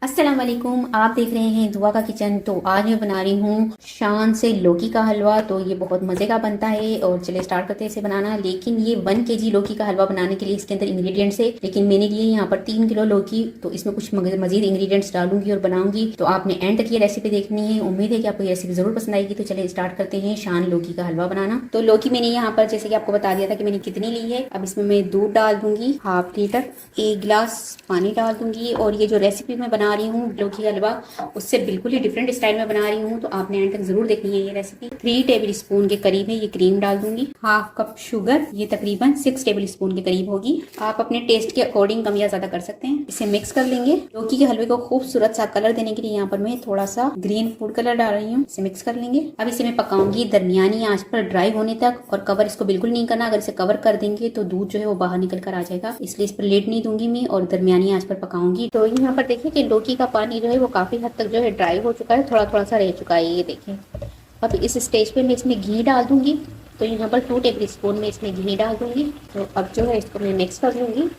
अस्सलाम वालेकुम, आप देख रहे हैं दुआ का किचन। तो आज मैं बना रही हूँ शान से लौकी का हलवा। तो ये बहुत मज़े का बनता है और चले स्टार्ट करते हैं इसे बनाना। लेकिन ये 1 केजी लौकी का हलवा बनाने के लिए इसके अंदर इंग्रेडिएंट्स है, लेकिन मैंने लिए यहाँ पर 3 किलो लौकी। तो इसमें कुछ मजीद इंग्रेडिएंट्स डालूंगी और बनाऊंगी। तो आपने एंड तक ये रेसिपी देखनी है। उम्मीद है कि आपको ये रेसिपी जरूर पसंद आएगी। तो चले स्टार्ट करते हैं शान लौकी का हलवा बनाना। तो लौकी मैंने यहाँ पर जैसे कि आपको बता दिया था कि मैंने कितनी ली है। अब इसमें मैं दूध डाल दूंगी, हाफ लीटर, 1 गिलास पानी डाल दूंगी। और ये जो रेसिपी मैं बना रही हूँ लौकी हलवा, उससे बिल्कुल ही डिफरेंट स्टाइल में बना रही हूँ। तो आपने एंड तक जरूर देखनी है ये रेसिपी। 3 टेबल स्पून के करीब है ये क्रीम डाल दूंगी। हाफ कप शुगर, ये तकरीबन 6 टेबल स्पून के करीब होगी। आप अपने टेस्ट के अकॉर्डिंग कम या ज्यादा कर सकते हैं। इसे मिक्स कर लेंगे। लौकी के हलवे को खूबसूरत सा कलर देने के लिए यहाँ पर मैं थोड़ा सा ग्रीन फूड कलर डाल रही हूँ। इसे मिक्स कर लेंगे। अब इसे मैं पकाऊंगी दरमियानी आंच पर ड्राई होने तक। और कवर इसको बिल्कुल नहीं करना, अगर इसे कवर कर देंगे तो दूध जो है वो बाहर निकल कर आ जाएगा, इसलिए इस पर लेट नहीं दूंगी मैं और दरमियानी आंच पर पकाऊंगी। तो यहाँ पर देखिए कि लौकी का पानी जो है वो काफी हद तक जो है ड्राई हो चुका है, थोड़ा थोड़ा सा रह चुका है, ये देखें। अब इस स्टेज पे मैं इसमें घी डाल दूंगी। तो यहाँ पर 2 टेबल स्पून में इसमें घी डाल दूंगी। तो अब जो है इसको मैं मिक्स कर लूंगी।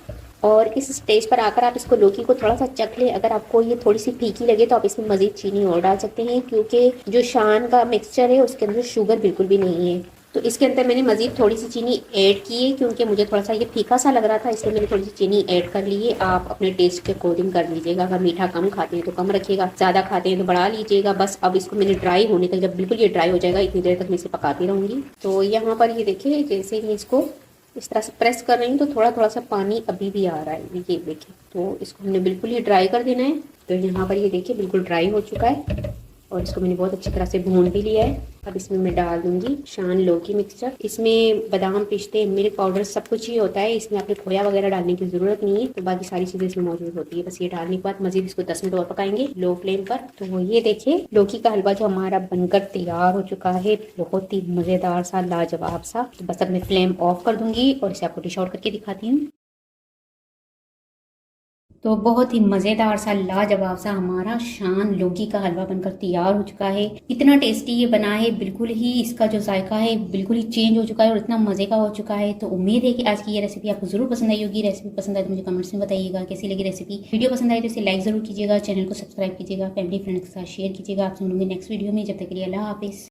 और इस स्टेज पर आकर आप इसको लौकी को थोड़ा सा चख लें। अगर आपको ये थोड़ी सी फीकी लगे तो आप इसमें मजीद चीनी और डाल सकते हैं, क्योंकि जो शान का मिक्सचर है उसके अंदर शुगर बिल्कुल भी नहीं है। तो इसके अंदर मैंने मजीद थोड़ी सी चीनी ऐड की है, क्योंकि मुझे थोड़ा सा ये फीका सा लग रहा था, इसलिए मैंने थोड़ी सी चीनी ऐड कर ली है। आप अपने टेस्ट के अकॉर्डिंग कर लीजिएगा। अगर मीठा कम खाते हैं तो कम रखिएगा, ज़्यादा खाते हैं तो बढ़ा लीजिएगा। बस अब इसको मैंने ड्राई होने तक, जब बिल्कुल ये ड्राई हो जाएगा इतनी देर तक मैं इसे पकाती रहूँगी। तो यहाँ पर ये देखिए, जैसे मैं इसको इस तरह से प्रेस कर रही हूँ तो थोड़ा थोड़ा सा पानी अभी भी आ रहा है, ये देखिए। तो इसको हमने बिल्कुल ही ड्राई कर देना है। तो यहाँ पर ये देखिए बिल्कुल ड्राई हो चुका है और इसको मैंने बहुत अच्छी तरह से भून भी लिया है। अब इसमें मैं डाल दूंगी शान लौकी मिक्सचर। इसमें बादाम, पिस्ते, मिल्क पाउडर सब कुछ ही होता है। इसमें आपने खोया वगैरह डालने की जरूरत नहीं है। तो बाकी सारी चीजें इसमें मौजूद होती है। बस ये डालने के बाद मजीद इसको 10 मिनट और पकाएंगे लो फ्लेम पर। तो ये देखिए लौकी का हलवा जो हमारा बनकर तैयार हो चुका है, बहुत ही मजेदार सा, लाजवाब सा। तो बस अब मैं फ्लेम ऑफ कर दूंगी और इसे आपको डिश आउट करके दिखाती हूँ। तो बहुत ही मज़ेदार सा, लाजवाब सा हमारा शान लौकी का हलवा बनकर तैयार हो चुका है। इतना टेस्टी ये बना है, बिल्कुल ही इसका जो जायका है बिल्कुल ही चेंज हो चुका है और इतना मज़े का हो चुका है। तो उम्मीद है कि आज की ये रेसिपी आपको जरूर पसंद आई होगी। रेसिपी पसंद आए तो मुझे कमेंट्स में बताइएगा कैसी लगी रेसिपी। वीडियो पसंद आए तो इसे लाइक जरूर कीजिएगा, चैनल को सब्सक्राइब कीजिएगा, फैमिली फ्रेंड्स के साथ शेयर कीजिएगा। आपसे मिलूंगी नेक्स्ट वीडियो में। जब तक के लिए अल्लाह हाफिज़।